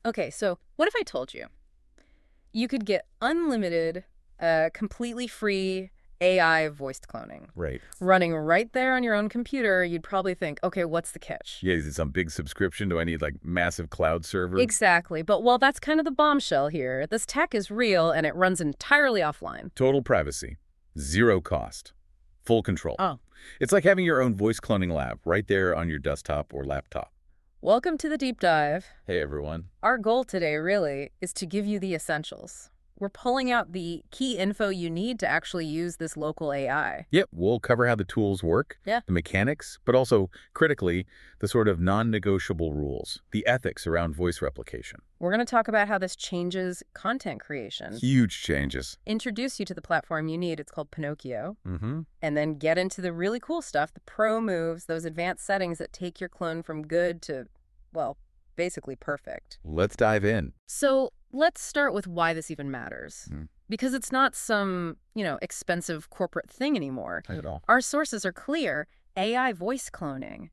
Okay, so what if I told you you could get unlimited, completely free AI voice cloning Right. running right there on your own computer? You'd probably think, okay, what's the catch? Yeah, is it some big subscription? Do I need like massive cloud server? Exactly. But well, that's kind of the bombshell here. This tech is real and it runs entirely offline. Total privacy. Zero cost. Full control. Oh. It's like having your own voice cloning lab right there on your desktop or laptop. Welcome to the deep dive. Hey, everyone. Our goal today, really, is to give you the essentials. We're pulling out the key info you need to actually use this local AI. Yep, we'll cover how the tools work, Yeah. the mechanics, but also, critically, the sort of non-negotiable rules, the ethics around voice replication. We're going to talk about how this changes content creation, Huge changes. introduce you to the platform you need, it's called Pinokio, Mm-hmm. and then get into the really cool stuff, the pro moves, those advanced settings that take your clone from good to, well, basically perfect. Let's dive in. So let's start with why this even matters. Mm. Because it's not some, expensive corporate thing anymore. Not at all. Our sources are clear. AI voice cloning.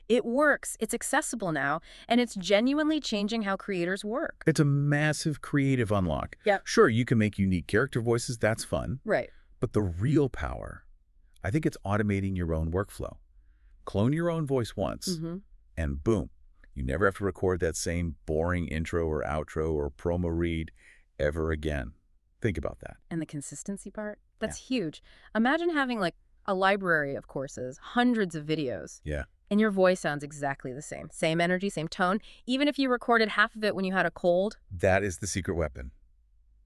It works, it's accessible now, and it's genuinely changing how creators work. It's a massive creative unlock. Yep. Sure, you can make unique character voices, that's fun. Right. But the real power, I think it's automating your own workflow. Clone your own voice once, Mm-hmm. and boom, you never have to record that same boring intro or outro or promo read ever again. Think about that. And the consistency part? That's huge. Imagine having like a library of courses, hundreds of videos, Yeah. and your voice sounds exactly the same. Same energy, same tone, even if you recorded half of it when you had a cold. That is the secret weapon.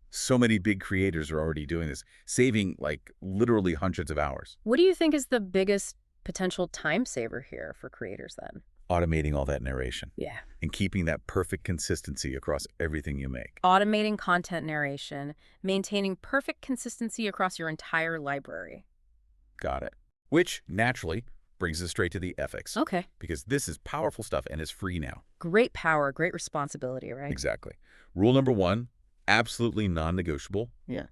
So many big creators are already doing this, saving like literally hundreds of hours. What do you think is the biggest potential time saver here for creators then? Automating all that narration Yeah. and keeping that perfect consistency across everything you make. Automating content narration, maintaining perfect consistency across your entire library. Got it. Which, naturally, brings us straight to the ethics. Okay. Because this is powerful stuff and it's free now. Great power, great responsibility, right? Exactly. Rule number one, absolutely non-negotiable. Yeah.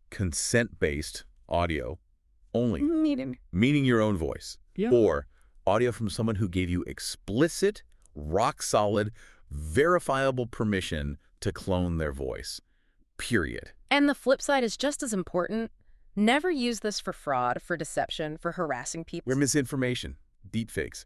Consent-based audio only, Meaning your own voice. Yeah. Or audio from someone who gave you explicit, rock-solid, verifiable permission to clone their voice. Period. And the flip side is just as important. Never use this for fraud, for deception, for harassing people. Where misinformation, deepfakes,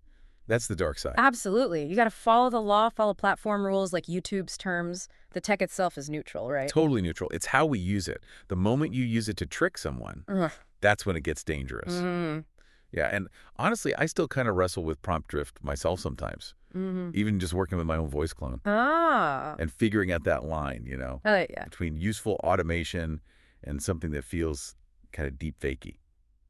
that's the dark side. Absolutely. You got to follow the law, follow platform rules like YouTube's terms. The tech itself is neutral, right? Totally neutral. It's how we use it. The moment you use it to trick someone, Ugh. that's when it gets dangerous. Mm-hmm. Yeah, and honestly, I still kind of wrestle with prompt drift myself sometimes, Mm-hmm. even just working with my own voice clone Ah. and figuring out that line, Yeah. between useful automation and something that feels kind of deep fakey.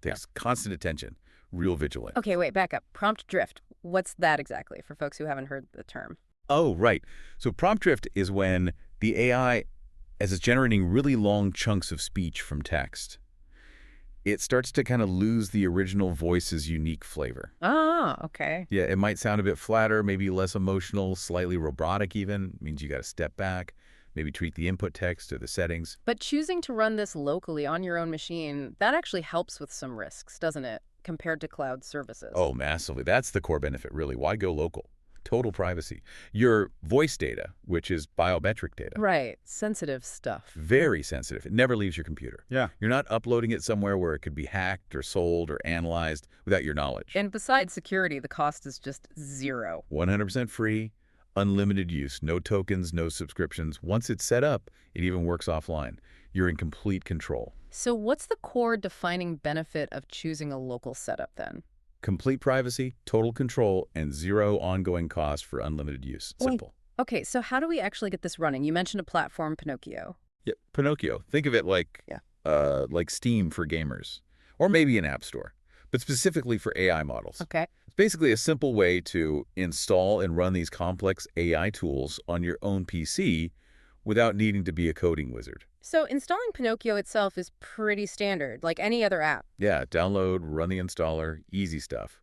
Takes constant attention, real vigilant. Okay, wait, back up. Prompt drift. What's that exactly for folks who haven't heard the term? Oh, right. So prompt drift is when the AI, as it's generating really long chunks of speech from text, it starts to kind of lose the original voice's unique flavor. Ah, okay. Yeah, it might sound a bit flatter, maybe less emotional, slightly robotic even. It means you got to step back, maybe treat the input text or the settings. But choosing to run this locally on your own machine, that actually helps with some risks, doesn't it, compared to cloud services? Oh, massively. That's the core benefit, really. Why go local? Total privacy. Your voice data, which is biometric data. Right. Sensitive stuff. Very sensitive. It never leaves your computer. Yeah. You're not uploading it somewhere where it could be hacked or sold or analyzed without your knowledge. And besides security, the cost is just zero. 100% free, unlimited use, no tokens, no subscriptions. Once it's set up, it even works offline. You're in complete control. So what's the core defining benefit of choosing a local setup then? Complete privacy, total control, and zero ongoing cost for unlimited use. Simple. Okay, so how do we actually get this running? You mentioned a platform, Pinokio. Yeah, Pinokio. Think of it like Steam for gamers, or maybe an app store, but specifically for AI models. Okay. It's basically a simple way to install and run these complex AI tools on your own PC without needing to be a coding wizard. So installing Pinokio itself is pretty standard, like any other app. Yeah, download, run the installer, easy stuff.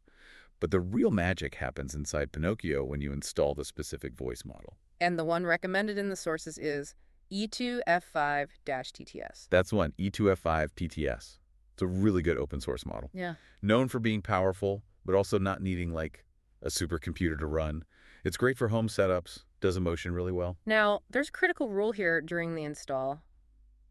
But the real magic happens inside Pinokio when you install the specific voice model. And the one recommended in the sources is E2F5-TTS. That's one, E2F5 TTS. It's a really good open source model. Yeah. Known for being powerful, but also not needing like a supercomputer to run. It's great for home setups, does emotion really well. Now, there's a critical rule here during the install.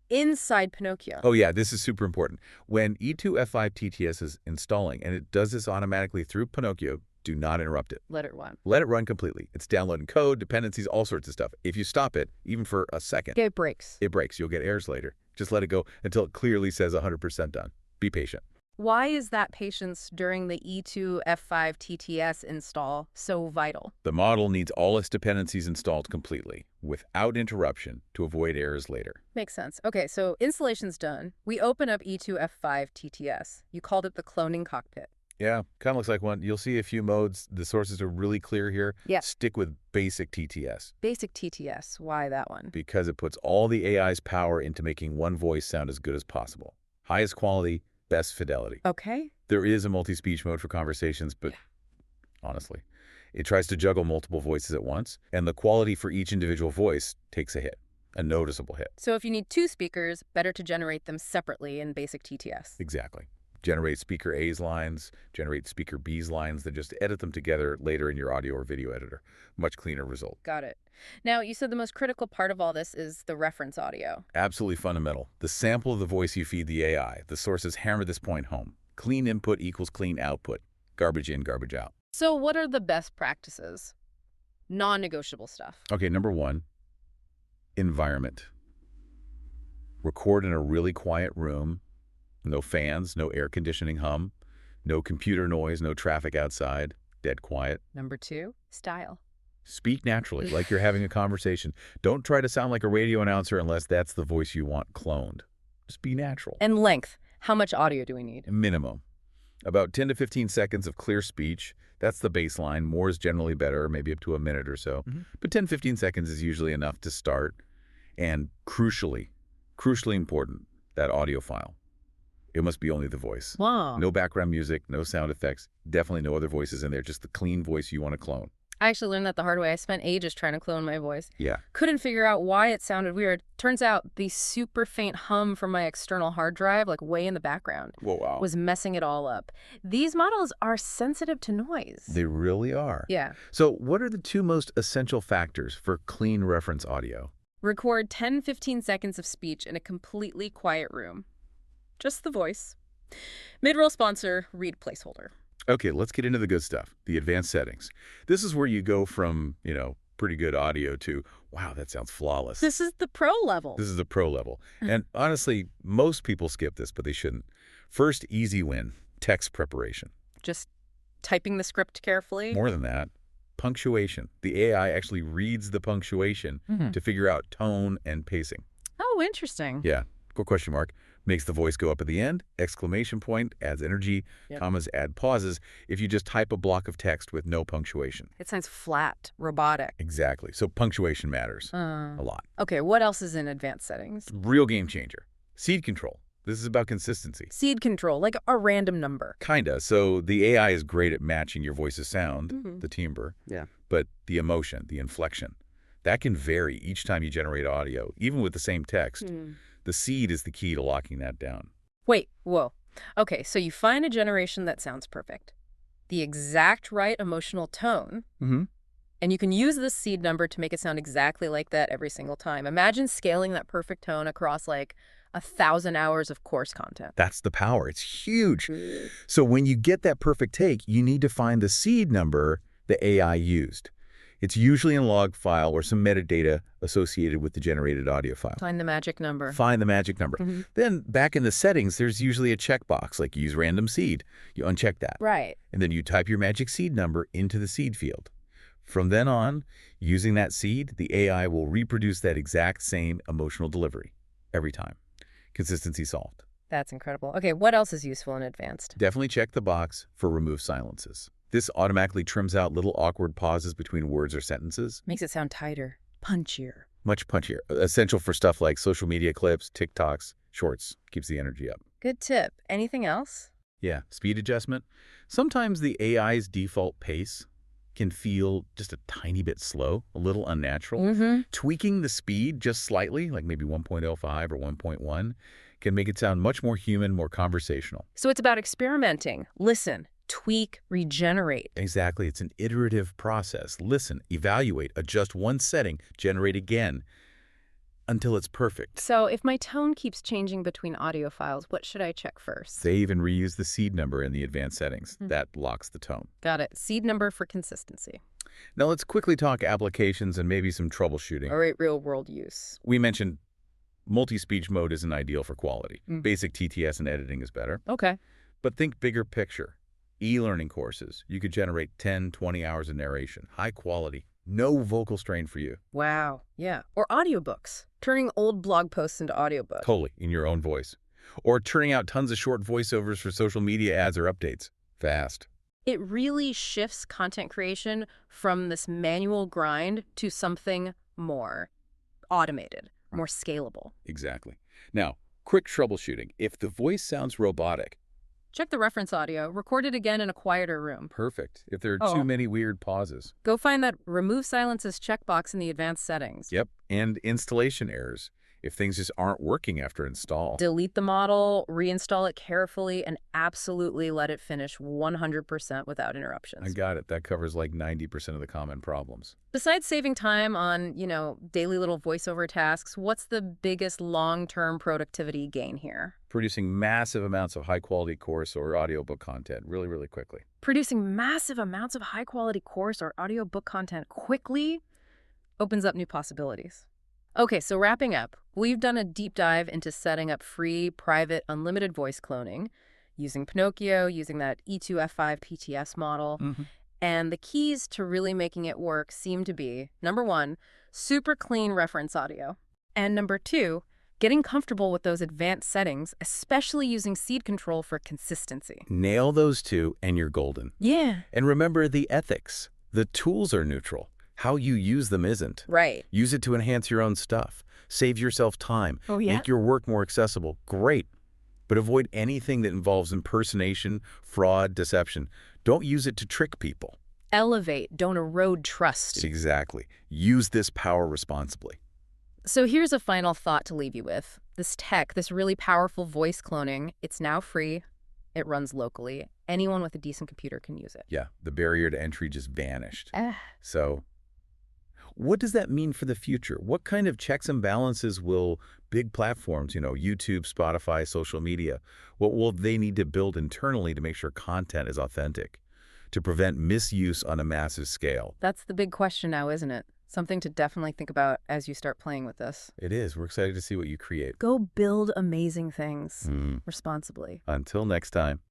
Inside Pinokio. Oh yeah, this is super important. When E2F5 TTS is installing, and it does this automatically through Pinokio, do not interrupt it. Let it run. Let it run completely. It's downloading code, dependencies, all sorts of stuff. If you stop it, even for a second, It breaks. it breaks. You'll get errors later. Just let it go until it clearly says 100% done. Be patient. Why is that patience during the E2F5 TTS install so vital? The model needs all its dependencies installed completely, without interruption, to avoid errors later. Makes sense. Okay, so installation's done. We open up E2F5 TTS. You called it the cloning cockpit. Yeah, kind of looks like one. You'll see a few modes. The sources are really clear here. Yeah. Stick with basic TTS. Basic TTS. Why that one? Because it puts all the AI's power into making one voice sound as good as possible. Highest quality, best fidelity. Okay. There is a multi-speech mode for conversations, but honestly, it tries to juggle multiple voices at once, and the quality for each individual voice takes a hit, a noticeable hit. So if you need two speakers, better to generate them separately in basic TTS. Exactly. Generate speaker A's lines, generate speaker B's lines, then just edit them together later in your audio or video editor. Much cleaner result. Got it. Now, you said the most critical part of all this is the reference audio. Absolutely fundamental. The sample of the voice you feed the AI. The sources hammer this point home. Clean input equals clean output. Garbage in, garbage out. So what are the best practices? Non-negotiable stuff. Okay, number one, environment. Record in a really quiet room. No fans, no air conditioning hum, no computer noise, no traffic outside, dead quiet. Number two, style. Speak naturally, like you're having a conversation. Don't try to sound like a radio announcer unless that's the voice you want cloned. Just be natural. And length. How much audio do we need? Minimum. About 10 to 15 seconds of clear speech. That's the baseline. More is generally better, maybe up to a minute or so. But 10, 15 seconds is usually enough to start. And crucially important, that audio file. It must be only the voice. Wow. No background music, no sound effects, definitely no other voices in there, just the clean voice you want to clone. I actually learned that the hard way. I spent ages trying to clone my voice. Yeah. Couldn't figure out why it sounded weird. Turns out the super faint hum from my external hard drive, like way in the background, Whoa, wow. was messing it all up. These models are sensitive to noise. They really are. Yeah. So what are the two most essential factors for clean reference audio? Record 10-15 seconds of speech in a completely quiet room. Just the voice. Mid-roll sponsor, read placeholder. Okay, let's get into the good stuff, the advanced settings. This is where you go from, pretty good audio to, wow, that sounds flawless. This is the pro level. This is the pro level. And honestly, most people skip this, but they shouldn't. First, easy win, text preparation. Just typing the script carefully. More than that, punctuation. The AI actually reads the punctuation to figure out tone and pacing. Oh, interesting. Yeah, good question mark. Makes the voice go up at the end, exclamation point, adds energy, commas add pauses, if you just type a block of text with no punctuation. It sounds flat, robotic. Exactly. So punctuation matters a lot. Okay, what else is in advanced settings? Real game changer. Seed control. This is about consistency. Seed control, like a random number. Kinda. So the AI is great at matching your voice's sound, the timbre, but the emotion, the inflection, that can vary each time you generate audio, even with the same text. The seed is the key to locking that down. Wait, whoa. Okay, so you find a generation that sounds perfect. The exact right emotional tone. And you can use this seed number to make it sound exactly like that every single time. Imagine scaling that perfect tone across like 1,000 hours of course content. That's the power. It's huge. So when you get that perfect take, you need to find the seed number the AI used. It's usually in a log file or some metadata associated with the generated audio file. Find the magic number. Find the magic number. Then back in the settings, there's usually a checkbox like use random seed. You uncheck that. Right. And then you type your magic seed number into the seed field. From then on, using that seed, the AI will reproduce that exact same emotional delivery every time. Consistency solved. That's incredible. Okay, what else is useful in advanced? Definitely check the box for remove silences. This automatically trims out little awkward pauses between words or sentences. Makes it sound tighter, punchier. Much punchier. Essential for stuff like social media clips, TikToks, shorts. Keeps the energy up. Good tip. Anything else? Yeah, speed adjustment. Sometimes the AI's default pace can feel just a tiny bit slow, a little unnatural. Tweaking the speed just slightly, like maybe 1.05 or 1.1, can make it sound much more human, more conversational. So it's about experimenting. Listen, tweak, regenerate. Exactly. It's an iterative process. Listen, evaluate, adjust one setting, generate again until it's perfect. So if my tone keeps changing between audio files, what should I check first? Save and reuse the seed number in the advanced settings. That locks the tone. Got it. Seed number for consistency. Now let's quickly talk applications and maybe some troubleshooting. All right, real-world use. We mentioned multi-speech mode isn't ideal for quality. Basic TTS and editing is better. Okay. But think bigger picture. E-learning courses. You could generate 10, 20 hours of narration. High quality. No vocal strain for you. Wow. Yeah. Or audiobooks. Turning old blog posts into audiobooks. Totally, in your own voice. Or turning out tons of short voiceovers for social media ads or updates. Fast. It really shifts content creation from this manual grind to something more automated, more scalable. Exactly. Now, quick troubleshooting. If the voice sounds robotic, check the reference audio. Record it again in a quieter room. perfect. If there are too many weird pauses. Go find that Remove Silences checkbox in the advanced settings. Yep. And installation errors. If things just aren't working after install. Delete the model, reinstall it carefully, and absolutely let it finish 100% without interruptions. I got it. That covers like 90% of the common problems. Besides saving time on, daily little voiceover tasks, what's the biggest long-term productivity gain here? Producing massive amounts of high-quality course or audiobook content really, really quickly. Producing massive amounts of high-quality course or audiobook content quickly opens up new possibilities. Okay, so wrapping up, we've done a deep dive into setting up free, private, unlimited voice cloning, using Pinokio, using that E2F5 PTS model. And the keys to really making it work seem to be, number one, super clean reference audio. And number two, getting comfortable with those advanced settings, especially using seed control for consistency. Nail those two and you're golden. Yeah. And remember the ethics. The tools are neutral. How you use them isn't. Right. Use it to enhance your own stuff. Save yourself time. Oh, yeah? Make your work more accessible. Great. But avoid anything that involves impersonation, fraud, deception. Don't use it to trick people. Elevate, don't erode trust. Exactly. Use this power responsibly. So here's a final thought to leave you with. This tech, this really powerful voice cloning, it's now free. It runs locally. Anyone with a decent computer can use it. Yeah, the barrier to entry just vanished. So what does that mean for the future? What kind of checks and balances will big platforms, YouTube, Spotify, social media, what will they need to build internally to make sure content is authentic, to prevent misuse on a massive scale? That's the big question now, isn't it? Something to definitely think about as you start playing with this. It is. We're excited to see what you create. Go build amazing things responsibly. Until next time.